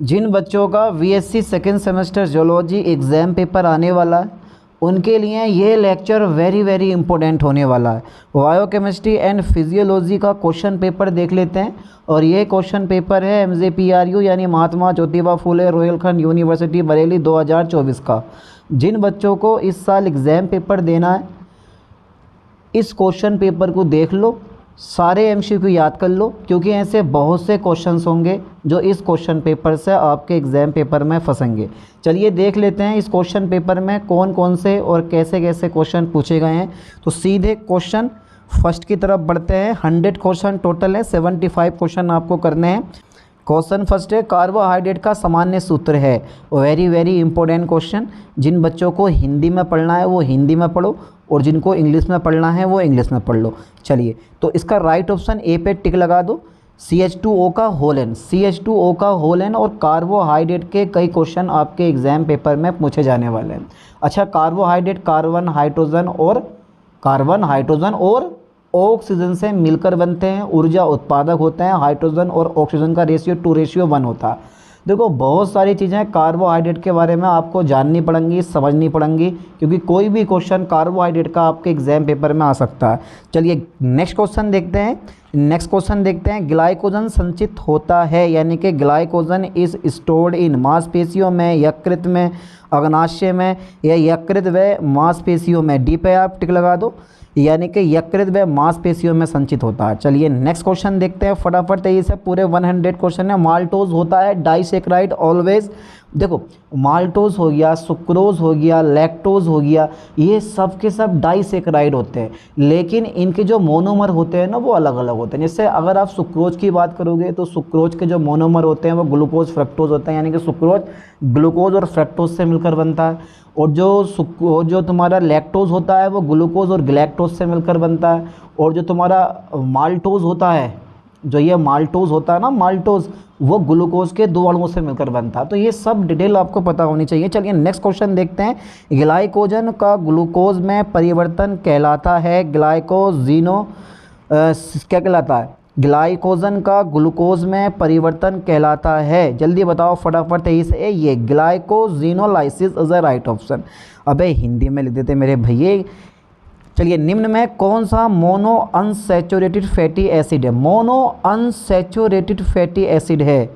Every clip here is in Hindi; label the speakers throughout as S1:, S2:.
S1: जिन बच्चों का BSc second semester zoology exam paper आने वाला है उनके लिए ये लेक्चर वेरी वेरी इंपॉर्टेंट होने वाला है। बायोकेमिस्ट्री एंड फिजियोलॉजी का क्वेश्चन पेपर देख लेते हैं और ये क्वेश्चन पेपर है MJPRU यानी महात्मा ज्योतिबा फुले रोहिलखंड यूनिवर्सिटी बरेली 2024 का। जिन बच्चों को इस साल एग्ज़ाम पेपर देना है इस क्वेश्चन पेपर को देख लो, सारे MCQ याद कर लो, क्योंकि ऐसे बहुत से क्वेश्चंस होंगे जो इस क्वेश्चन पेपर से आपके एग्ज़ाम पेपर में फंसेंगे। चलिए देख लेते हैं इस क्वेश्चन पेपर में कौन कौन से और कैसे कैसे क्वेश्चन पूछे गए हैं। तो सीधे क्वेश्चन फर्स्ट की तरफ बढ़ते हैं। 100 क्वेश्चन टोटल है, 75 क्वेश्चन आपको करने हैं। क्वेश्चन फर्स्ट है, कार्बोहाइड्रेट का सामान्य सूत्र है। Very very important question. जिन बच्चों को हिंदी में पढ़ना है वो हिंदी में पढ़ो और जिनको इंग्लिश में पढ़ना है वो इंग्लिश में पढ़ लो। चलिए तो इसका राइट ऑप्शन ए पे टिक लगा दो। CH2O का होल एन, CH2O का होल एन और कार्बोहाइड्रेट के कई क्वेश्चन आपके एग्जाम पेपर में पूछे जाने वाले हैं। अच्छा, कार्बोहाइड्रेट कार्बन हाइड्रोजन और ऑक्सीजन से मिलकर बनते हैं, ऊर्जा उत्पादक होते हैं। हाइड्रोजन और ऑक्सीजन का रेशियो 2:1 होता है। देखो बहुत सारी चीज़ें कार्बोहाइड्रेट के बारे में आपको जाननी पड़ेंगी, समझनी पड़ेंगी, क्योंकि कोई भी क्वेश्चन कार्बोहाइड्रेट का आपके एग्जाम पेपर में आ सकता है। चलिए नेक्स्ट क्वेश्चन देखते हैं। ग्लाइकोजन संचित होता है, यानी कि ग्लाइकोजन इज स्टोर्ड इन मांसपेशियों में, यकृत में, अग्नाशय में या यकृत व मांसपेशियों में। डी पे आप टिक लगा दो, यानी कि यकृत व मांसपेशियों में संचित होता है। चलिए नेक्स्ट क्वेश्चन देखते हैं फटाफट, तेजी से। पूरे 100 क्वेश्चन है। माल्टोज होता है डाइसेक्राइड ऑलवेज। देखो माल्टोज हो गया, सुक्रोज हो गया, लैक्टोज हो गया, ये सब के सब डाइसेक्राइड होते हैं, लेकिन इनके जो मोनोमर होते हैं ना वो अलग अलग होते हैं। जैसे अगर आप सुक्रोज की बात करोगे तो सुक्रोज के जो मोनोमर होते हैं वो ग्लूकोज फ्रक्टोज होते हैं, यानी कि सुक्रोज ग्लूकोज और फ्रक्टोज से मिलकर बनता है। और जो तुम्हारा लैक्टोज होता है वो ग्लूकोज और ग्लैक्टोज से मिलकर बनता है। और जो तुम्हारा माल्टोज होता है, जो ये माल्टोज होता है ना, माल्टोज, वो ग्लूकोज के 2 अणुओं से मिलकर बनता है। तो ये सब डिटेल आपको पता होनी चाहिए। चलिए नेक्स्ट क्वेश्चन देखते हैं। ग्लाइकोजन का ग्लूकोज में परिवर्तन कहलाता है ग्लाइकोजिनो क्या कहलाता है? ग्लाइकोजन का ग्लूकोज में परिवर्तन कहलाता है। जल्दी बताओ फटाफट तेजी से। ये glycogenolysis is a right option. अबे हिंदी में लिख देते मेरे भैया। चलिए निम्न में कौन सा मोनो अनसैचुरेटेड फैटी एसिड है? मोनो अनसैचुरेटेड फैटी एसिड है।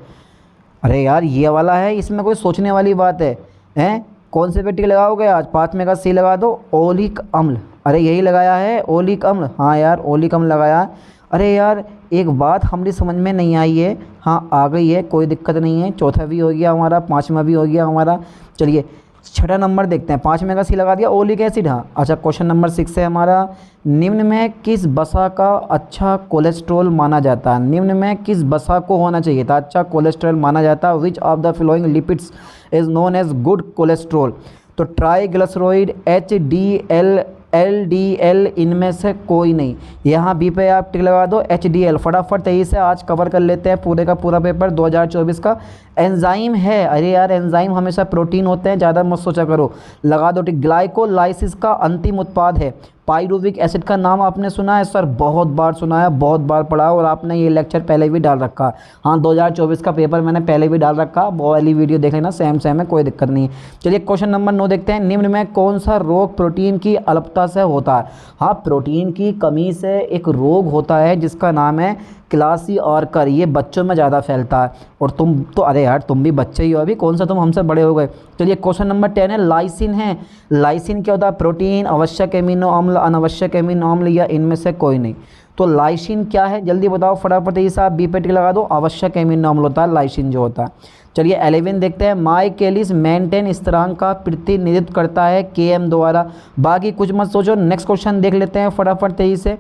S1: अरे यार ये वाला है, इसमें कोई सोचने वाली बात है? हैं कौन से पे टिक लगाओगे आज? 5 में का सी लगा दो, ओलिक अम्ल। अरे यही लगाया है ओलिक अम्ल। हाँ यार ओलिक अम्ल लगाया। अरे यार एक बात हमारी समझ में नहीं आई है, हाँ आ गई है, कोई दिक्कत नहीं है। चौथा भी हो गया हमारा, 5वां भी हो गया हमारा। चलिए 6ठा नंबर देखते हैं। 5 में का सी लगा दिया, ओलिक एसिड। हाँ अच्छा, क्वेश्चन नंबर 6 है हमारा। निम्न में किस वसा का अच्छा कोलेस्ट्रॉल माना जाता है? निम्न में किस वसा को होना चाहिए था अच्छा कोलेस्ट्रॉल माना जाता है? Which of the following lipids is known as good cholesterol? तो ट्राइग्लिसराइड, HDL, LDL, इनमें से कोई नहीं। यहाँ बी पे आप टिक लगा दो, HDL। फटाफट तेजी से आज कवर कर लेते हैं पूरे का पूरा पेपर 2024 का। एंजाइम है, अरे यार एंजाइम हमेशा प्रोटीन होते हैं, ज़्यादा मत सोचा करो। लगा दो टिक। ग्लाइकोलाइसिस का अंतिम उत्पाद है पाइरुविक एसिड। का नाम आपने सुना है सर? बहुत बार सुना है, बहुत बार पढ़ा, और आपने ये लेक्चर पहले भी डाल रखा। हाँ 2024 का पेपर मैंने पहले भी डाल रखा, वो वाली वीडियो देख लेना, सेम है, कोई दिक्कत नहीं है। चलिए क्वेश्चन नंबर 9 देखते हैं। निम्न में कौन सा रोग प्रोटीन की अल्पता से होता है? हाँ प्रोटीन की कमी से एक रोग होता है जिसका नाम है क्लासी ऑर्कर। ये बच्चों में ज़्यादा फैलता है, और तुम तो अरे यार तुम भी बच्चे ही हो अभी, कौन सा तुम हमसे बड़े हो गए। चलिए क्वेश्चन नंबर 10 है। लाइसिन है। लाइसिन क्या होता है? प्रोटीन, आवश्यक एमिनो अम्ल, अनावश्यक एमिनो अम्ल, या इनमें से कोई नहीं। तो लाइसिन क्या है जल्दी बताओ फटाफट। ये साहब बी पे टिक लगा दो, आवश्यक एमिनो अम्ल होता है लाइसिन जो होता है। चलिए 11 देखते हैं। माइकेलिस मेंटेन स्थिरांक का प्रतिनिधित्व करता है Km द्वारा। बाकी कुछ मत सोचो, नेक्स्ट क्वेश्चन देख लेते हैं फटाफट तेजी से।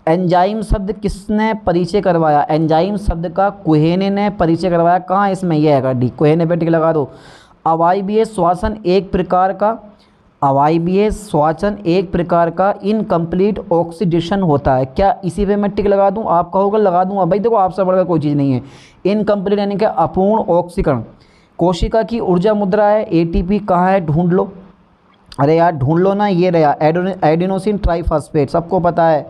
S1: एंजाइम शब्द किसने परिचय करवाया? एंजाइम शब्द का कुहेने ने परिचय करवाया। कहाँ इसमें? यह है डी, कुहेने पे टिक लगा दो। अवायवीय श्वसन एक प्रकार का इनकम्प्लीट ऑक्सीडेशन होता है। क्या इसी पे मैं टिक लगा दूं? आप कहोगे लगा दूंगा, भाई देखो आपसे बढ़कर कोई चीज़ नहीं है। इनकम्प्लीट यानी कि अपूर्ण ऑक्सीकरण। कोशिका की ऊर्जा मुद्रा है ATP। कहाँ है? ढूंढ लो। अरे यार ढूंढ लो ना, ये रहा एडेनोसिन ट्राइफॉस्फेट, सबको पता है।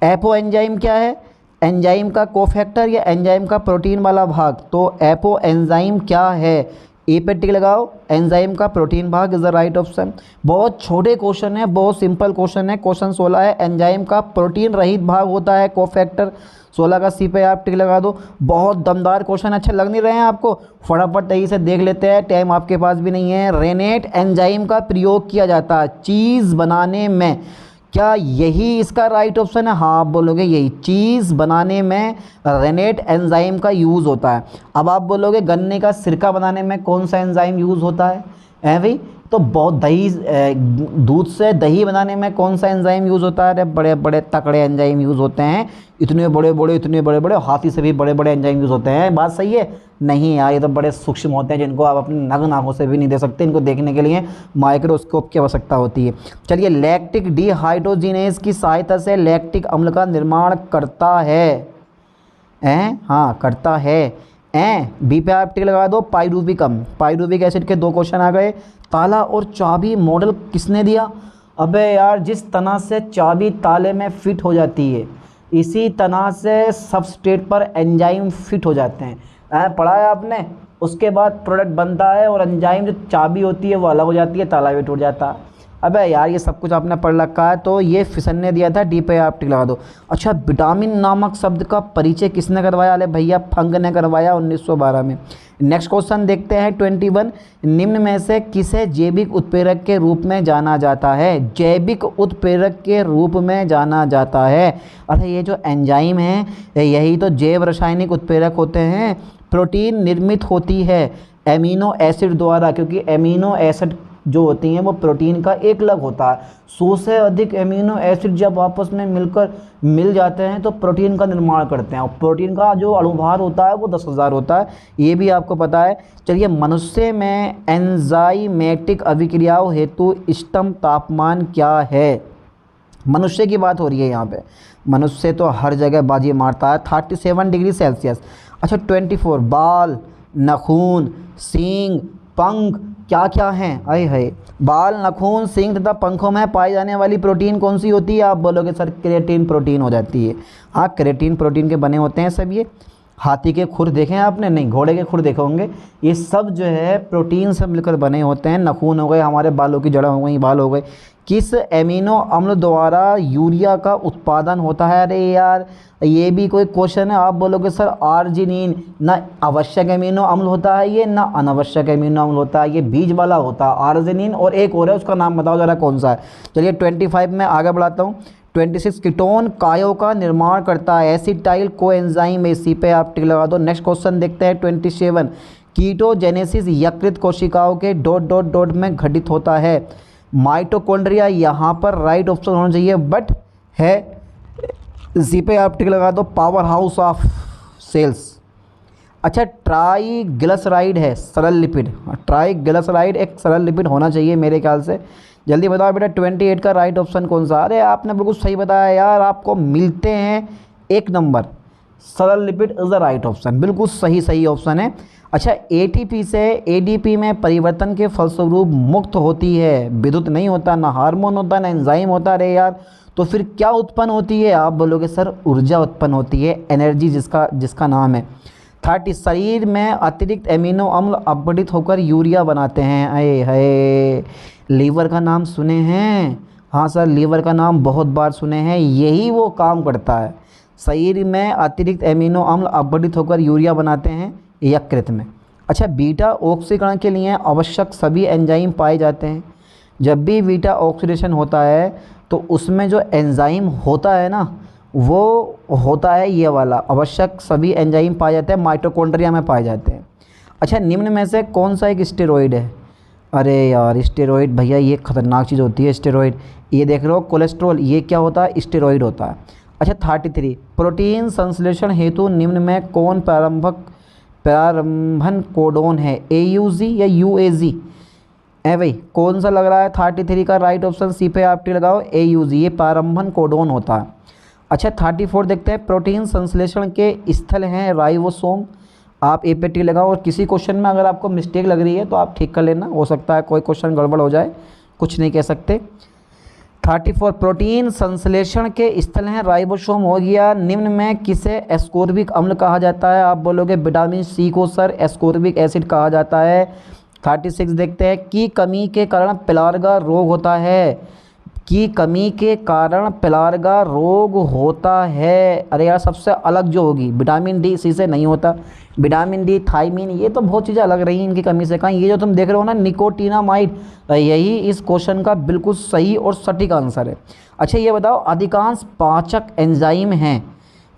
S1: एपो एंजाइम क्या है? एंजाइम का कोफैक्टर या एंजाइम का प्रोटीन वाला भाग, तो एपो एंजाइम क्या है, ए पे टिक लगाओ, एंजाइम का प्रोटीन भाग इज द राइट ऑप्शन। बहुत छोटे क्वेश्चन है, बहुत सिंपल क्वेश्चन है, क्वेश्चन 16 है, एंजाइम का प्रोटीन रहित भाग होता है कोफैक्टर, 16 का सी पे आप टिक लगा दो। बहुत दमदार क्वेश्चन, अच्छे लग नहीं रहे हैं आपको, फटाफट सही से देख लेते हैं, टाइम आपके पास भी नहीं है। रेनेट एंजाइम का प्रयोग किया जाता है चीज़ बनाने में, क्या यही इसका राइट ऑप्शन है? हाँ आप बोलोगे यही, चीज़ बनाने में रेनेट एंजाइम का यूज़ होता है। अब आप बोलोगे गन्ने का सिरका बनाने में कौन सा एंजाइम यूज़ होता है भाई? तो बहुत दही, दूध से दही बनाने में कौन सा एंजाइम यूज़ होता है? अरे बड़े बड़े तकड़े एंजाइम यूज़ होते हैं, इतने बड़े बड़े हाथी से भी बड़े बड़े एंजाइम यूज़ होते हैं। बात सही है? नहीं यार, ये तो बड़े सूक्ष्म होते हैं जिनको आप अपनी नग्न आँखों से भी नहीं देख सकते, इनको देखने के लिए माइक्रोस्कोप की आवश्यकता होती है। चलिए, लैक्टिक डिहाइड्रोजिनेज की सहायता से लैक्टिक अम्ल का निर्माण करता है, हाँ करता है। बी पे आप टिक लगा दो, पाइरुविकम, पाइरुविक एसिड के 2 क्वेश्चन आ गए। ताला और चाबी मॉडल किसने दिया? अबे यार, जिस तरह से चाबी ताले में फिट हो जाती है, इसी तरह से सबस्ट्रेट पर एंजाइम फिट हो जाते हैं। पढ़ा है आपने? उसके बाद प्रोडक्ट बनता है और एंजाइम जो चाबी होती है वो अलग हो जाती है, ताला भी टूट जाता है। अबे यार, ये सब कुछ आपने पढ़ रखा है, तो ये फिशन ने दिया था, डी पे आप टिक लगा दो। अच्छा, विटामिन नामक शब्द का परिचय किसने करवाया? अरे भैया, फंग ने करवाया 1912 में। नेक्स्ट क्वेश्चन देखते हैं 21, निम्न में से किसे जैविक उत्प्रेरक के रूप में जाना जाता है? जैविक उत्प्रेरक के रूप में जाना जाता है। अरे ये जो एंजाइम है, यही तो जैव रासायनिक उत्प्रेरक होते हैं। प्रोटीन निर्मित होती है एमिनो एसिड द्वारा, क्योंकि एमिनो एसिड जो होती हैं वो प्रोटीन का एक लग होता है। 100 से अधिक एमिनो एसिड जब आपस में मिल जाते हैं तो प्रोटीन का निर्माण करते हैं, और प्रोटीन का जो अणुभार होता है वो 10,000 होता है, ये भी आपको पता है। चलिए, मनुष्य में एंजाइमेटिक अभिक्रियाओं हेतु इष्टतम तापमान क्या है? मनुष्य की बात हो रही है यहाँ पे, मनुष्य तो हर जगह बाजी मारता है, 37 डिग्री सेल्सियस। अच्छा, 24, बाल, नाखून, सींग, पंख क्या क्या हैं? आए है, बाल, नाखून, सींग तथा पंखों में पाई जाने वाली प्रोटीन कौन सी होती है? आप बोलोगे सर क्रिएटिन प्रोटीन हो जाती है। हाँ, क्रिएटिन प्रोटीन के बने होते हैं सब ये। हाथी के खुर देखे हैं आपने? नहीं, घोड़े के खुर देखे होंगे। ये सब जो है प्रोटीन से मिलकर बने होते हैं। नाखून हो गए, हमारे बालों की जड़ें हो गई, बाल हो गए। किस एमिनो अम्ल द्वारा यूरिया का उत्पादन होता है? अरे यार, ये भी कोई क्वेश्चन है? आप बोलोगे सर आर्जिनिन, ना आवश्यक एमिनो अम्ल होता है ये, ना अनावश्यक एमिनो अम्ल होता है, ये बीज वाला होता है आर्जिनिन, और एक और है, उसका नाम बताओ जरा कौन सा है। चलिए 25 में आगे बढ़ाता हूँ। 26, कीटोन कायों का निर्माण करता है एसिटाइल कोएंजाइम, सी पे आप टिक लगा दो। नेक्स्ट क्वेश्चन देखते हैं 27, कीटोजेनेसिस यकृत कोशिकाओं के ... में घटित होता है। माइटोकॉन्ड्रिया यहाँ पर राइट ऑप्शन होना चाहिए, बट है सी पे आप टिक लगा दो, पावर हाउस ऑफ सेल्स। अच्छा, ट्राइग्लिसराइड है सरल लिपिड, ट्राइग्लिसराइड एक सरल लिपिड होना चाहिए मेरे ख्याल से। जल्दी बताओ बेटा, 28 का राइट ऑप्शन कौन सा? अरे आपने बिल्कुल सही बताया यार, आपको मिलते हैं 1 नंबर। सरल lipid is the right option, बिल्कुल सही ऑप्शन है। अच्छा, एटीपी से एडीपी में परिवर्तन के फलस्वरूप मुक्त होती है, विद्युत नहीं होता, ना हार्मोन होता, ना एंजाइम होता। अरे यार, तो फिर क्या उत्पन्न होती है? आप बोलोगे सर ऊर्जा उत्पन्न होती है, एनर्जी, जिसका नाम है 30। शरीर में अतिरिक्त एमिनो अम्ल अपघटित होकर यूरिया बनाते हैं। अये है, लीवर का नाम सुने हैं? हाँ सर, लीवर का नाम बहुत बार सुने हैं, यही वो काम करता है। शरीर में अतिरिक्त एमिनो अम्ल अपघटित होकर यूरिया बनाते हैं यकृत में। अच्छा, बीटा ऑक्सीकरण के लिए आवश्यक सभी एंजाइम पाए जाते हैं। जब भी बीटा ऑक्सीडेशन होता है तो उसमें जो एंजाइम होता है ना, वो होता है ये वाला, आवश्यक सभी एंजाइम पाए जाते हैं, माइटोकॉन्ड्रिया में पाए जाते हैं। अच्छा, निम्न में से कौन सा एक स्टेरॉइड है? अरे यार, स्टेरॉइड भैया ये खतरनाक चीज़ होती है स्टेरॉइड। ये देख रहे हो कोलेस्ट्रॉल, ये क्या होता है? स्टेरॉइड होता है। अच्छा, 33, प्रोटीन संश्लेषण हेतु निम्न में कौन प्रारंभन कोडोन है? AUG या UAG? भाई कौन सा लग रहा है? 33 का राइट ऑप्शन सी पे आप टिक लगाओ, AUG, ये प्रारंभन कोडोन होता है। अच्छा, 34 देखते हैं, प्रोटीन संश्लेषण के स्थल हैं राइबोसोम, आप ए पे टिक लगाओ। और किसी क्वेश्चन में अगर आपको मिस्टेक लग रही है तो आप ठीक कर लेना, हो सकता है कोई क्वेश्चन गड़बड़ हो जाए, कुछ नहीं कह सकते। 34 प्रोटीन संश्लेषण के स्थल हैं, राइबोसोम हो गया। निम्न में किसे एस्कोर्बिक अम्ल कहा जाता है? आप बोलोगे विटामिन सी को सर एस्कोर्बिक एसिड कहा जाता है। 36 देखते हैं, की कमी के कारण पिलार्गा रोग होता है। की कमी के कारण पिलार्गा रोग होता है। अरे यार सबसे अलग जो होगी विटामिन डी, सी से नहीं होता। विटामिन डी, थायमीन, ये तो बहुत चीज़ें अलग रही इनकी कमी से। कहाँ ये जो तुम देख रहे हो ना निकोटिनामाइड, यही इस क्वेश्चन का बिल्कुल सही और सटीक आंसर है। अच्छा ये बताओ, अधिकांश पाचक एंजाइम हैं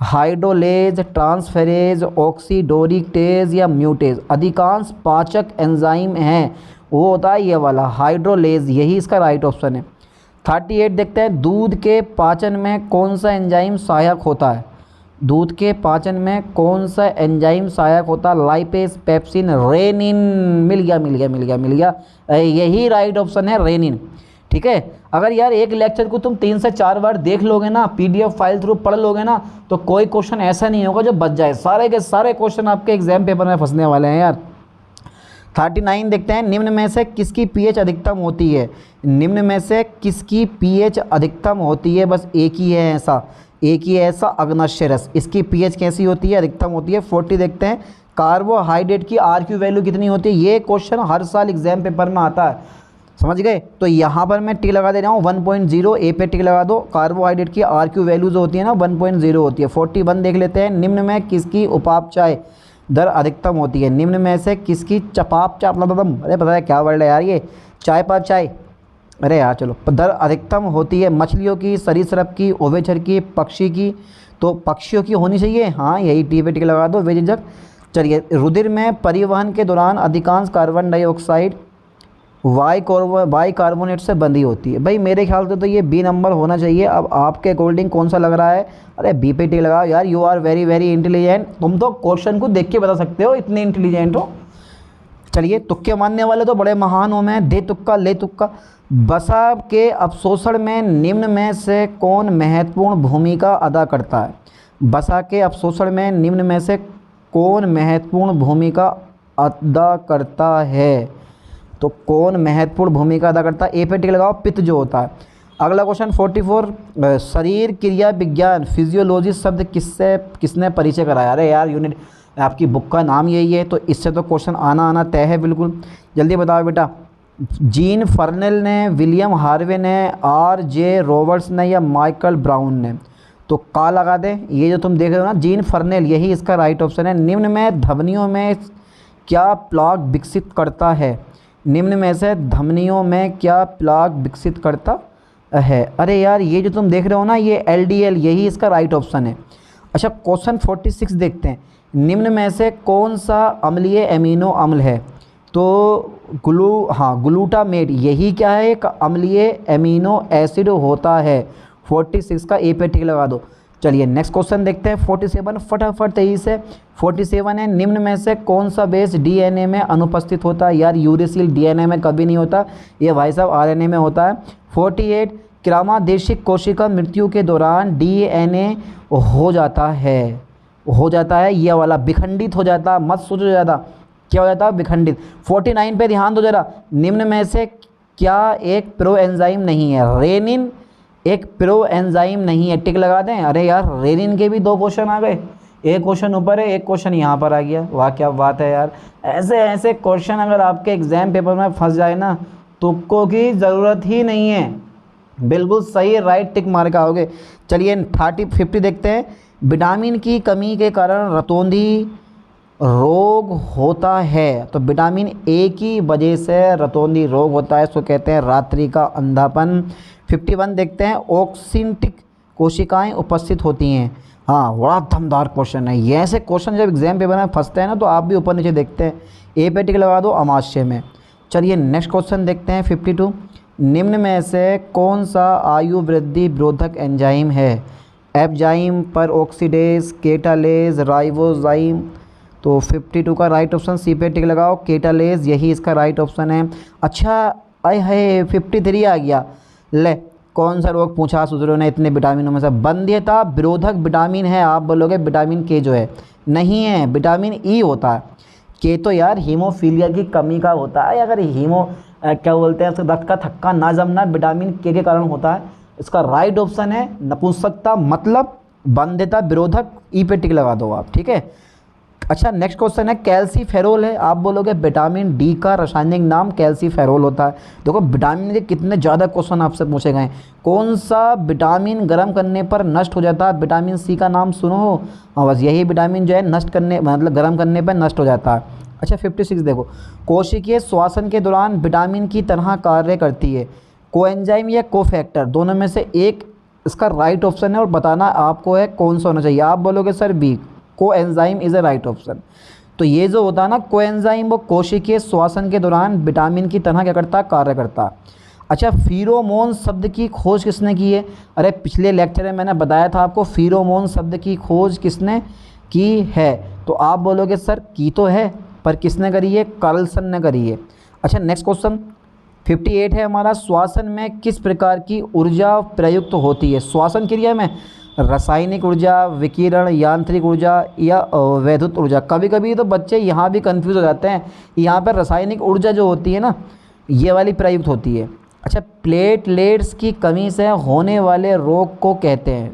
S1: हाइड्रोलेज, ट्रांसफेरेज, ऑक्सीडोरिक्टेज या म्यूटेज। अधिकांश पाचक एंजाइम हैं, वो होता है ये वाला हाइड्रोलेज, यही इसका राइट ऑप्शन है। 38 देखते हैं, दूध के पाचन में कौन सा एंजाइम सहायक होता है? दूध के पाचन में कौन सा एंजाइम सहायक होता है? Lipase, pepsin, rennin. मिल गया मिल गया मिल गया मिल गया, यही राइट ऑप्शन है, रेनिन। ठीक है, अगर यार एक लेक्चर को तुम 3 से 4 बार देख लोगे ना, पीडीएफ फाइल थ्रू पढ़ लोगे ना, तो कोई क्वेश्चन ऐसा नहीं होगा जो बच जाए। सारे के सारे क्वेश्चन आपके एग्जाम पेपर में फंसने वाले हैं यार। 39 देखते हैं, निम्न में से किसकी पीएच अधिकतम होती है? निम्न में से किसकी पीएच अधिकतम होती है? बस एक ही है ऐसा, एक ही है ऐसा, अग्नाशयरस। इसकी पीएच कैसी होती है? अधिकतम होती है। 40 देखते हैं, कार्बोहाइड्रेट की आरक्यू वैल्यू कितनी होती है? ये क्वेश्चन हर साल एग्जाम पेपर में आता है, समझ गए? तो यहाँ पर मैं टिक लगा दे रहा हूँ 1.0, ए पे टिक लगा दो। कार्बोहाइड्रेट की आरक्यू वैल्यू जो होती है ना 1.0 होती है। 41 देख लेते हैं, निम्न में किसकी उपापचय दर अधिकतम होती है? निम्न में से किसकी चपापचय, अरे पता है क्या वर्ड है यार ये, चाय पाप चाय, अरे यार चलो, दर अधिकतम होती है? मछलियों की, सरीसृप की, ओवेचर की, पक्षी की। तो पक्षियों की होनी चाहिए, हाँ यही टी पे टिक लगा दो, बेझिझक। चलिए, रुधिर में परिवहन के दौरान अधिकांश कार्बन डाइऑक्साइड बाइकार्बोनेट से बंधी होती है। भाई मेरे ख्याल से तो ये बी नंबर होना चाहिए। अब आपके अकॉर्डिंग कौन सा लग रहा है? अरे बी पे टिक लगाओ यार, you are very very intelligent. तुम तो क्वेश्चन को देख के बता सकते हो, इतने इंटेलिजेंट हो। चलिए, तुक्के मानने वाले तो बड़े महान हो, मैं दे तुक्का ले तुक्का। वसा के अवशोषण में निम्न में से कौन महत्वपूर्ण भूमिका अदा करता है? वसा के अवशोषण में निम्न में से कौन महत्वपूर्ण भूमिका अदा करता है? तो कौन महत्वपूर्ण भूमिका अदा करता है? ए पे टिक लगाओ, पित्त जो होता है। अगला क्वेश्चन 44, शरीर क्रिया विज्ञान फिजियोलॉजी शब्द किसने परिचय कराया? अरे यार यूनिट आपकी बुक का नाम यही है, तो इससे तो क्वेश्चन आना तय है बिल्कुल। जल्दी बताओ बेटा, जीन फर्नेल ने, विलियम हार्वे ने, R.J. रॉबर्ट्स ने या माइकल ब्राउन ने? तो का लगा दें, ये जो तुम देख रहे हो ना जीन फर्नेल, यही इसका राइट ऑप्शन है। निम्न में धमनियों में क्या प्लाक विकसित करता है? निम्न में से धमनियों में क्या प्लाक विकसित करता है? अरे यार ये जो तुम देख रहे हो ना ये LDL, यही इसका राइट ऑप्शन है। अच्छा क्वेश्चन 46 देखते हैं, निम्न में से कौन सा अम्लीय एमिनो अम्ल है? तो ग्लूटामेट, यही क्या है? एक अम्लीय एमिनो एसिड होता है। 46 का ए पे टिक लगा दो। चलिए नेक्स्ट क्वेश्चन देखते हैं 47, फटाफट तेजी से। 47 है, निम्न में से कौन सा बेस DNA में अनुपस्थित होता है? यार यूरेसिल DNA में कभी नहीं होता, ये भाई साहब RNA में होता है। 48, क्रामादेशिक कोशिका मृत्यु के दौरान DNA हो जाता है, ये वाला विखंडित हो जाता, मत सोचो ज़्यादा, क्या हो जाता है? विखंडित। 49 पे ध्यान दो जरा, निम्न में से क्या एक प्रो एंजाइम नहीं है? रेनिन एक प्रो एंजाइम नहीं है, टिक लगा दें। अरे यार रेनिन के भी 2 क्वेश्चन आ गए, एक क्वेश्चन ऊपर है, एक क्वेश्चन यहाँ पर आ गया। वाह क्या बात है यार, ऐसे क्वेश्चन अगर आपके एग्जाम पेपर में फंस जाए ना, तुक्कों की ज़रूरत ही नहीं है, बिल्कुल सही राइट टिक मार के आओगे। चलिए 50 देखते हैं, विटामिन की कमी के कारण रतौंधी रोग होता है। तो विटामिन ए की वजह से रतौंधी रोग होता है, इसको कहते हैं रात्रि का अंधापन। 51 देखते हैं, ऑक्सिंटिक कोशिकाएं उपस्थित होती हैं। हाँ बड़ा दमदार क्वेश्चन है ये, ऐसे क्वेश्चन जब एग्जाम पेपर में फंसते हैं ना तो आप भी ऊपर नीचे देखते हैं। ए पे टिक लगा दो अमाशय में। चलिए नेक्स्ट क्वेश्चन देखते हैं 52, निम्न में से कौन सा आयु वृद्धि विरोधक एंजाइम है? एपजाइम, पर ऑक्सीडेज, केटालेज, राइबोजाइम। तो 52 का राइट ऑप्शन सी पे टिक लगाओ, केटालेज, यही इसका राइट ऑप्शन है। अच्छा आए है 53 आ गया, ले कौन सा रोग पूछा सुधरो ने इतने विटामिनों में से? बंध्यता विरोधक विटामिन है, आप बोलोगे विटामिन के जो है, नहीं है, विटामिन ई होता है। के तो यार हीमोफीलिया की कमी का होता है, अगर क्या बोलते हैं रक्त का थक्का ना जमना विटामिन के कारण होता है। इसका राइट ऑप्शन है नपुंसकता, मतलब बाध्यता विरोधक, ई पे टिक लगा दो आप, ठीक है। अच्छा नेक्स्ट क्वेश्चन है कैल्सीफेरोल है, आप बोलोगे विटामिन डी का रासायनिक नाम कैल्सीफेरोल होता है। देखो विटामिन के कितने ज़्यादा क्वेश्चन आपसे पूछे गए। कौन सा विटामिन गर्म करने पर नष्ट हो जाता है? विटामिन सी का नाम सुनो हो, हाँ बस यही विटामिन जो है नष्ट करने मतलब गर्म करने पर नष्ट हो जाता है। अच्छा 56 देखो, कोशिकीय श्वसन के दौरान विटामिन की तरह कार्य करती है, कोएंजाइम या कोफैक्टर, दोनों में से एक इसका राइट ऑप्शन है और बताना आपको है कौन सा होना चाहिए। आप बोलोगे sir B, coenzyme is a right option. तो ये जो होता है ना कोएंजाइम, वो कोशिकीय श्वसन के दौरान विटामिन की तरह क्या करता है, कार्य करता है। अच्छा फीरोमोन शब्द की खोज किसने की है? अरे पिछले लेक्चर में मैंने बताया था आपको फीरोमोन शब्द की खोज किसने की है, तो आप बोलोगे सर की तो है, पर किसने करी है? कार्लसन ने करी है। अच्छा नेक्स्ट क्वेश्चन 58 है हमारा, श्वसन में किस प्रकार की ऊर्जा प्रयुक्त होती है? श्वसन क्रिया में रासायनिक ऊर्जा, विकिरण, यांत्रिक ऊर्जा या वैद्युत ऊर्जा। कभी कभी तो बच्चे यहाँ भी कंफ्यूज हो जाते हैं, यहाँ पर रासायनिक ऊर्जा जो होती है ना ये वाली प्रयुक्त होती है। अच्छा प्लेटलेट्स की कमी से होने वाले रोग को कहते हैं।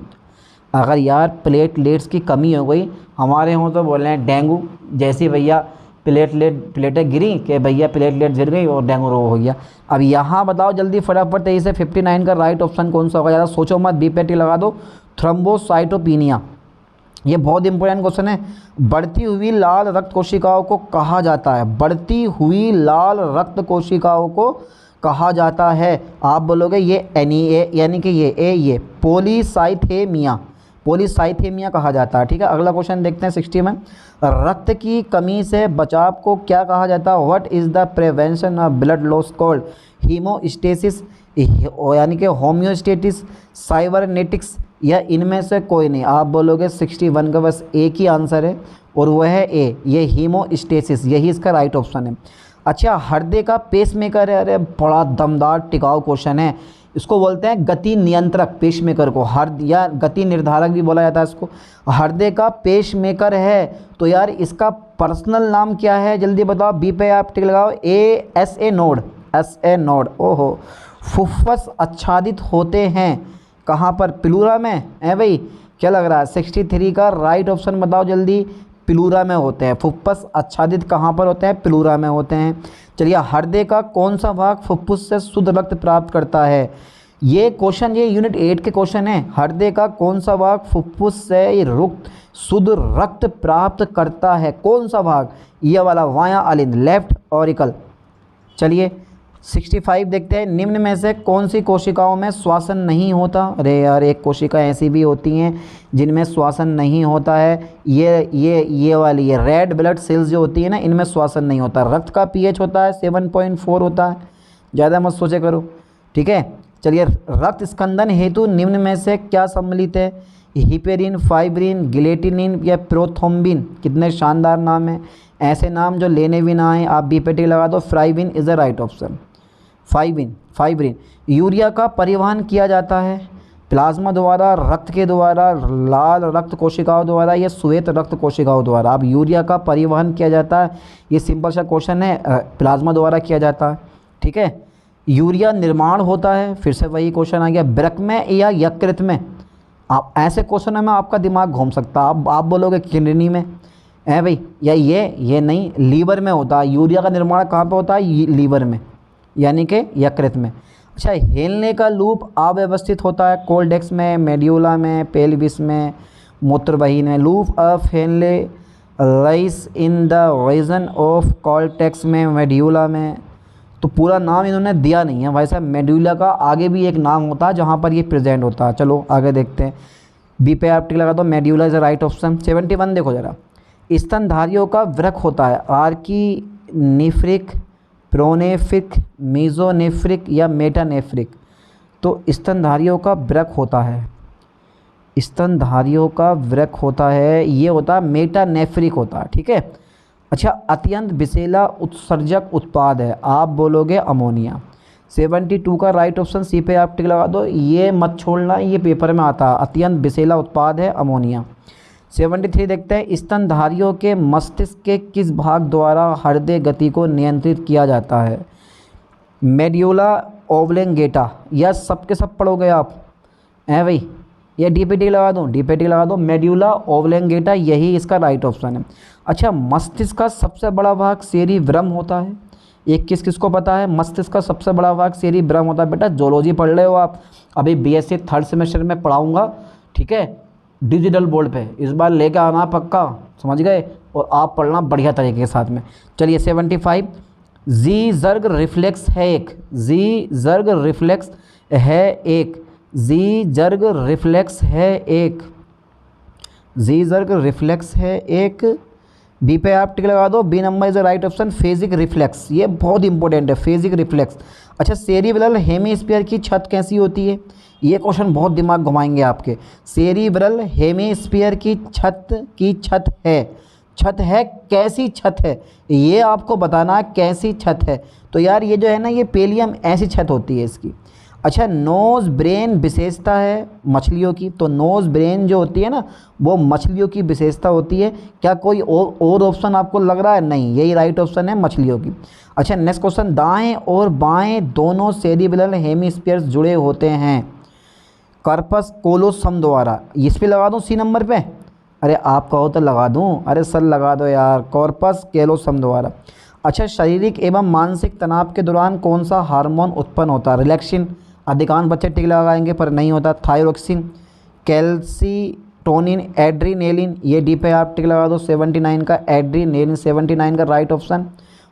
S1: अगर यार प्लेटलेट्स की कमी हो गई, हमारे यहाँ तो बोल रहे हैं डेंगू, जैसे भैया प्लेटें गिरी कि भैया प्लेटलेट गिर गई और डेंगू रोग हो गया। अब यहाँ बताओ जल्दी फटाफट तेजी से 59 का राइट ऑप्शन कौन सा होगा? ज़्यादा सोचो मत, बी पे टिक लगा दो, थ्रोम्बोसाइटोपिनिया। ये बहुत इंपॉर्टेंट क्वेश्चन है। बढ़ती हुई लाल रक्त कोशिकाओं को कहा जाता है, बढ़ती हुई लाल रक्त कोशिकाओं को कहा जाता है, आप बोलोगे ये एनीए यानी कि ये पॉलीसाइथेमिया, पॉलीसाइथेमिया कहा जाता है, ठीक है। अगला क्वेश्चन देखते हैं 60 में, रक्त की कमी से बचाव को क्या कहा जाता है? What is the prevention of blood loss called? Haemostasis यानी कि होम्योस्टेटिस, साइबरनेटिक्स या इनमें से कोई नहीं। आप बोलोगे 61 का बस एक ही आंसर है और वह है ए, ये हीमोस्टेसिस, यही इसका राइट ऑप्शन है। अच्छा हृदय का पेसमेकर है, अरे बड़ा दमदार टिकाऊ क्वेश्चन है। इसको बोलते हैं गति नियंत्रक, पेसमेकर को हृदय या गति निर्धारक भी बोला जाता है इसको। हृदय का पेसमेकर है तो यार इसका पर्सनल नाम क्या है? जल्दी बताओ, बी पे आप टिक लगाओ, S A node, S A node. ओहो फुफ्फुस आच्छादित होते हैं कहाँ पर? प्लूरा में है भाई, क्या लग रहा है? 63 का राइट ऑप्शन बताओ जल्दी। प्लूरा में होते हैं फुफ्फुस आच्छादित, कहाँ पर होते हैं? प्लूरा में होते हैं। चलिए हृदय का कौन सा भाग फुफ्फुस से शुद्ध रक्त प्राप्त करता है? ये क्वेश्चन ये यूनिट 8 के क्वेश्चन है। हृदय का कौन सा भाग फुफ्फुस से शुद्ध रक्त प्राप्त करता है? कौन सा भाग? ये वाला वाया अलिंद, लेफ्ट ऑरिकल। चलिए 65 देखते हैं, निम्न में से कौन सी कोशिकाओं में श्वसन नहीं होता? अरे यार एक कोशिका ऐसी भी होती हैं जिनमें श्वसन नहीं होता है, ये वाली ये रेड ब्लड सेल्स जो होती है ना, इनमें श्वसन नहीं होता। रक्त का पीएच होता है 7.4 होता है, ज़्यादा मत सोचे करो, ठीक है। चलिए रक्त स्कंदन हेतु निम्न में से क्या सम्मिलित है? हिपेरिन, फाइब्रिन, गिलेटिनिन या प्रोथ्रोम्बिन। कितने शानदार नाम है, ऐसे नाम जो लेने भी ना आए आप बी पे टिक लगा दो, fibrin is the right option. Fibrin. Urea का परिवहन किया जाता है प्लाज्मा द्वारा, रक्त के द्वारा, लाल रक्त कोशिकाओं द्वारा या श्वेत रक्त कोशिकाओं द्वारा? अब यूरिया का परिवहन किया जाता है, ये सिंपल सा क्वेश्चन है, प्लाज्मा द्वारा किया जाता है, ठीक है। यूरिया निर्माण होता है, फिर से वही क्वेश्चन आ गया, वृक्क में या यकृत में? आप ऐसे क्वेश्चन में आपका दिमाग घूम सकता है। आप बोलोगे किडनी में है भाई, या ये नहीं, लीवर में होता है। यूरिया का निर्माण कहाँ पे होता है? लीवर में यानी कि यकृत में। अच्छा हेलने का लूप अव्यवस्थित होता है कोल्डेक्स में, मेड्यूला में, पेल्विस में, मूत्रवाहिनी में। Loop of Henle lies in the region of cortex में, मेड्यूला में। तो पूरा नाम इन्होंने दिया नहीं है भाई साहब, मेड्यूला का आगे भी एक नाम होता है जहाँ पर ये प्रेजेंट होता है। चलो आगे देखते हैं, बी पे आप टिक लगा दो, मेड्यूला इज राइट ऑप्शन। 71 देखो जरा, स्तनधारियों का वृक्क होता है आर्कीनेफ्रिक, प्रोनेफ्रिक, मीजोनेफ्रिक या मेटानेफ्रिक? तो स्तनधारियों का वृक्क होता है, स्तनधारियों का वृक्क होता है, ये होता है मेटानेफ्रिक होता है, ठीक है। अच्छा अत्यंत विषैला उत्सर्जक उत्पाद है, आप बोलोगे अमोनिया। 72 का राइट ऑप्शन, सी पे आप टिक लगा दो, ये मत छोड़ना, ये पेपर में आता है, अत्यंत विषैला उत्पाद है अमोनिया। 73 देखते हैं, स्तनधारियों के मस्तिष्क के किस भाग द्वारा हृदय गति को नियंत्रित किया जाता है? मेड्यूला ओब्लेंगेटा, या सब के सब पढ़ोगे आप? है भाई, ये डीपीटी लगा दूँ, डीपीटी लगा दो, मेड्यूला ओब्लोंगेटा यही इसका राइट ऑप्शन है। अच्छा, मस्तिष्क का सबसे बड़ा भाग सेरिब्रम होता है, ये किसको पता है? मस्तिष्क का सबसे बड़ा भाग सेरिब्रम होता है। बेटा जोलॉजी पढ़ रहे हो आप, अभी बीएससी थर्ड सेमेस्टर में पढ़ाऊँगा, ठीक है, डिजिटल बोर्ड पे इस बार लेके आना पक्का, समझ गए, और आप पढ़ना बढ़िया तरीके के साथ में। चलिए 75, जी जर्ग रिफ्लेक्स है एक, जी जर्ग रिफ्लेक्स है एक, जी जर्ग रिफ्लेक्स है एक, जी जर्ग रिफ्लेक्स है एक। बी पे आप टिक लगा दो, B number is the right option, phasic reflex, ये बहुत इंपॉर्टेंट है, फेजिक रिफ्लेक्स। अच्छा, सेरिब्रल हेमीस्फीयर की छत कैसी होती है? ये क्वेश्चन बहुत दिमाग घुमाएंगे आपके। सेरिब्रल हेमीस्फीयर की छत है कैसी छत है, ये आपको बताना कैसी छत है। तो यार ये जो है ना, ये पेलियम ऐसी छत होती है इसकी। अच्छा, नोज़ ब्रेन विशेषता है मछलियों की, तो नोज़ ब्रेन जो होती है ना, वो मछलियों की विशेषता होती है। क्या कोई और ऑप्शन आपको लग रहा है? नहीं, यही राइट ऑप्शन है, मछलियों की। अच्छा, नेक्स्ट क्वेश्चन, दाएं और बाएं दोनों सेरिब्रल हेमिस्फीयर्स जुड़े होते हैं कार्पस कोलोसम द्वारा, इस पे लगा दूं सी नंबर पे? अरे आप कहो तो लगा दूं, अरे सर लगा दो यार, कॉर्पस कैलोसम द्वारा। अच्छा, शारीरिक एवं मानसिक तनाव के दौरान कौन सा हार्मोन उत्पन्न होता है? रिलैक्सिन, अधिकांश बच्चे टिक लगाएंगे पर नहीं होता। थायरोक्सिन, कैल्सीटोनिन, एड्रीनेलिन, ये डी पे आप टिक लगा दो। 79 का एड्रीनेलिन, 79 का राइट ऑप्शन,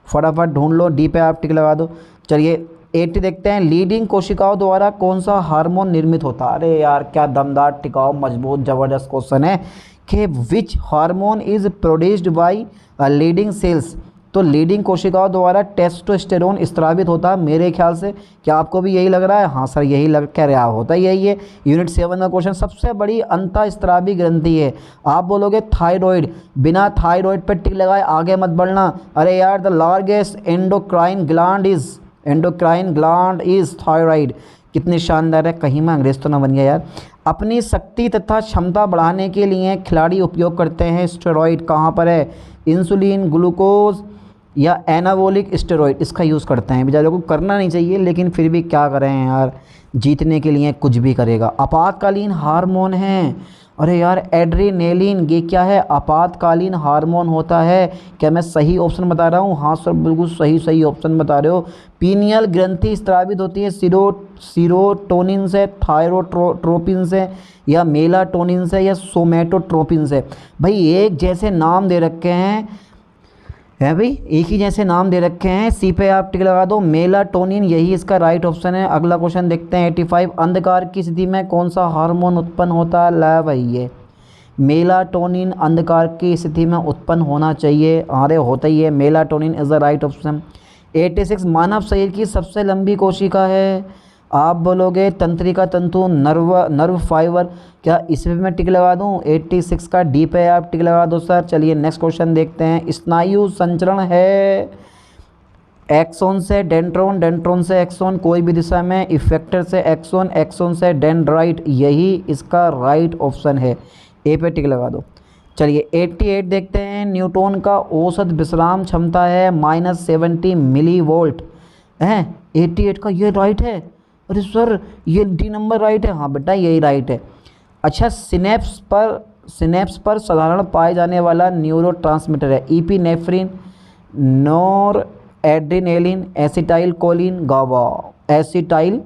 S1: फटाफट ढूंढ लो, डी पे आप टिक लगा दो। चलिए 80 देखते हैं, लीडिंग कोशिकाओं द्वारा कौन सा हार्मोन निर्मित होता है? अरे यार क्या दमदार, टिकाऊ, मजबूत, ज़बरदस्त क्वेश्चन है कि which hormone is produced by Leydig cells. तो लीडिंग कोशिकाओं द्वारा टेस्टोस्टेरोन स्त्रावित होता है मेरे ख्याल से। क्या आपको भी यही लग रहा है? हाँ सर यही लग कह रहा होता यही है। यूनिट 7 का क्वेश्चन, सबसे बड़ी अंतःस्त्रावी ग्रंथि है, आप बोलोगे थायराइड, बिना थायराइड पर टिक लगाए आगे मत बढ़ना। अरे यार, the largest endocrine gland is thyroid. कितनी शानदार है, कहीं मैं अंग्रेज तो ना बन गया यार। अपनी शक्ति तथा क्षमता बढ़ाने के लिए खिलाड़ी उपयोग करते हैं स्टेरॉइड, कहाँ पर है? इंसुलिन, ग्लूकोज या एनाबॉलिक स्टेरॉइड, इसका यूज़ करते हैं। बेचारे को करना नहीं चाहिए लेकिन फिर भी क्या करें यार, जीतने के लिए कुछ भी करेगा। आपातकालीन हार्मोन है, अरे यार एड्रीनेलिन, ये क्या है? आपातकालीन हार्मोन होता है। क्या मैं सही ऑप्शन बता रहा हूँ? हाँ सर बिल्कुल सही ऑप्शन बता रहे हो। पीनियल ग्रंथि स्त्रावित होती है सीरोटोनिन से, थायरोट्रोपिन से, या मेलाटोनिन से, या सोमेटोट्रोपिन से। भाई एक जैसे नाम दे रखे हैं, है भाई एक ही जैसे नाम दे रखे हैं। सी पे आप टिक लगा दो, मेलाटोनिन यही इसका राइट ऑप्शन है। अगला क्वेश्चन देखते हैं 85, अंधकार की स्थिति में कौन सा हार्मोन उत्पन्न होता है? ला भाई ये मेलाटोनिन अंधकार की स्थिति में उत्पन्न होना चाहिए, अरे होता ही है, melatonin is the right option. 86, मानव शरीर की सबसे लंबी कोशिका है, आप बोलोगे तंत्रिका तंतु, नर्व फाइबर। क्या इस पे मैं टिक लगा दूं? 86 का डी पे आप टिक लगा दो सर। चलिए नेक्स्ट क्वेश्चन देखते हैं, स्नायु संचरण है एक्सोन से डेंड्रोन, डेंड्रोन से एक्सोन, कोई भी दिशा में, इफेक्टर से एक्सोन, एक्सोन से डेंड्राइट, यही इसका राइट ऑप्शन है, ए पे टिक लगा दो। चलिए 88 देखते हैं, न्यूटन का औसत विश्राम क्षमता है -70 मिली वोल्ट है। 88 का ये राइट है? अरे सर ये डी नंबर राइट है? हाँ बेटा यही राइट है। अच्छा, सिनेप्स पर साधारण पाए जाने वाला न्यूरोट्रांसमीटर है ईपीनेफ्रिन, नोर एड्रीनेलिन, एसिटाइल कोलिन, गाबा एसिटाइल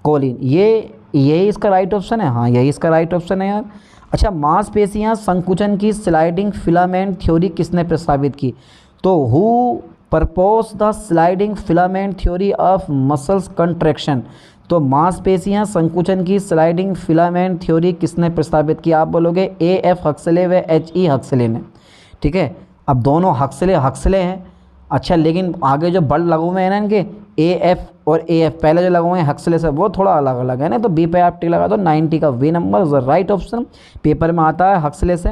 S1: कोलिन, यही इसका राइट ऑप्शन है। हाँ यही इसका राइट ऑप्शन है यार। अच्छा, मांसपेशियां संकुचन की स्लाइडिंग फिलामेंट थ्योरी किसने प्रस्तावित की? तो who propose the sliding filament theory of muscles contraction. तो मांसपेशियां संकुचन की स्लाइडिंग फिलामेंट थ्योरी किसने प्रस्तावित की? आप बोलोगे A.F. हक्सले व H.E. हक्सले ने, ठीक है। अब दोनों हक्सले हैं, अच्छा लेकिन आगे जो बल लगे हुए हैं ना इनके A.F. और A.F. पहले जो लगे हुए हैं हक्सले से वो थोड़ा अलग अलग है ना, तो बी पे आप टिक लगा दो। 90 का B number right option, paper में आता है हक्सले से।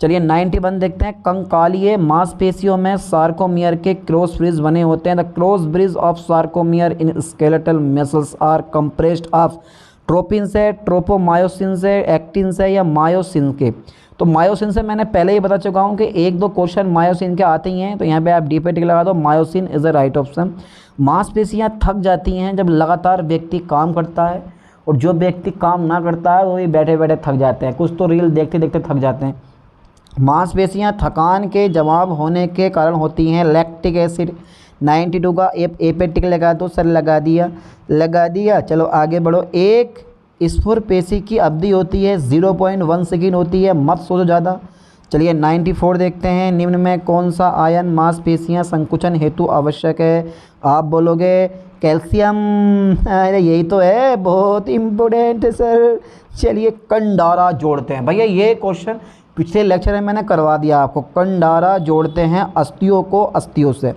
S1: चलिए 91 देखते हैं, कंकालीय मांसपेशियों में सार्कोमियर के क्रॉस ब्रिज बने होते हैं। The cross bridge of sarcomere in skeletal muscles are compressed of troponin से, ट्रोपोमायोसिन से, एक्टिन से, या मायोसिन के। तो मायोसिन से मैंने पहले ही बता चुका हूँ कि 1-2 क्वेश्चन मायोसिन के आते ही हैं, तो यहाँ पे आप डी पे टिक लगा दो, myosin is the right option. मांसपेशियाँ थक जाती हैं जब लगातार व्यक्ति काम करता है, और जो व्यक्ति काम ना करता है वो भी बैठे बैठे थक जाते हैं, कुछ तो रील देखते देखते थक जाते हैं। मांसपेशियां थकान के जवाब होने के कारण होती हैं। लैक्टिक एसिड 92 का ए पे टिक लगा दो सर, लगा दिया। चलो आगे बढ़ो। एक स्फुर पेशी की अवधि होती है 0.1 सेकेंड होती है, मत सोचो ज़्यादा। चलिए 94 देखते हैं। निम्न में कौन सा आयन मांसपेशियां संकुचन हेतु आवश्यक है? आप बोलोगे कैल्शियम। अरे यही तो है, बहुत इम्पोर्टेंट है सर। चलिए कंडारा जोड़ते हैं भैया, ये क्वेश्चन पिछले लेक्चर में मैंने करवा दिया आपको। कंडारा जोड़ते हैं अस्थियों को अस्थियों से,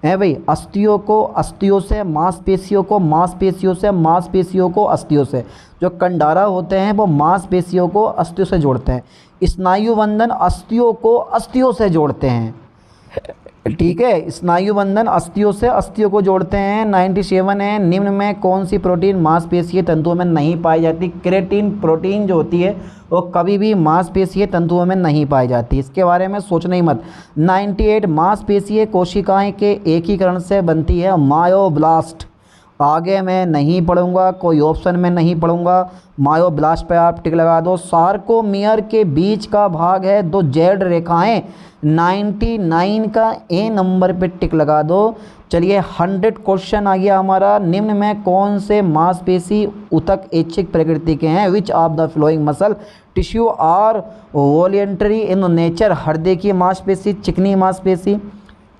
S1: है भाई, अस्थियों को अस्थियों से, मांसपेशियों को मांसपेशियों से, मांसपेशियों को अस्थियों से। जो कंडारा होते हैं वो मांसपेशियों को अस्थियों से जोड़ते हैं। स्नायु बंधन अस्थियों को अस्थियों से जोड़ते हैं, ठीक है, स्नायु बंधन अस्थियों से अस्थियों को जोड़ते हैं। 97 है। निम्न में कौन सी प्रोटीन मांसपेशीय तंतुओं में नहीं पाई जाती? क्रेटीन प्रोटीन जो होती है वो कभी भी मांसपेशीय तंतुओं में नहीं पाई जाती, इसके बारे में सोचना ही मत। 98 मांसपेशीय कोशिकाएं के एकीकरण से बनती है मायोब्लास्ट। आगे मैं नहीं पढ़ूंगा, कोई ऑप्शन में नहीं पढ़ूंगा, मायोब्लास्ट पे आप टिक लगा दो। सार्कोमियर के बीच का भाग है दो जेड रेखाएं, 99 का ए नंबर पे टिक लगा दो। चलिए 100 क्वेश्चन आ गया हमारा। निम्न में कौन से मांसपेशी उतक ऐच्छिक प्रकृति के हैं? Which of the following muscle tissue are voluntary in nature? हृदय की मांसपेशी, चिकनी मांसपेशी,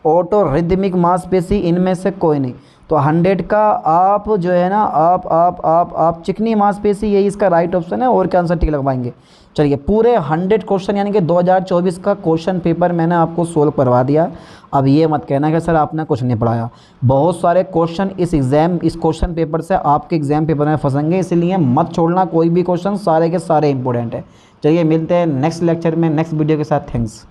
S1: ऑटो रिदमिक मांसपेशी, इनमें से कोई नहीं। तो 100 का आप जो है ना आप चिकनी मांसपेशी, यही इसका राइट ऑप्शन है। और क्या आंसर टिक लगवाएंगे? चलिए पूरे 100 क्वेश्चन यानी कि 2024 का क्वेश्चन पेपर मैंने आपको सोल्व करवा दिया। अब ये मत कहना कि सर आपने कुछ नहीं पढ़ाया। बहुत सारे क्वेश्चन इस क्वेश्चन पेपर से आपके एग्जाम पेपर में फंसेंगे, इसलिए मत छोड़ना कोई भी क्वेश्चन, सारे के सारे इंपॉर्टेंट है। चलिए मिलते हैं नेक्स्ट लेक्चर में नेक्स्ट वीडियो के साथ। थैंक्स।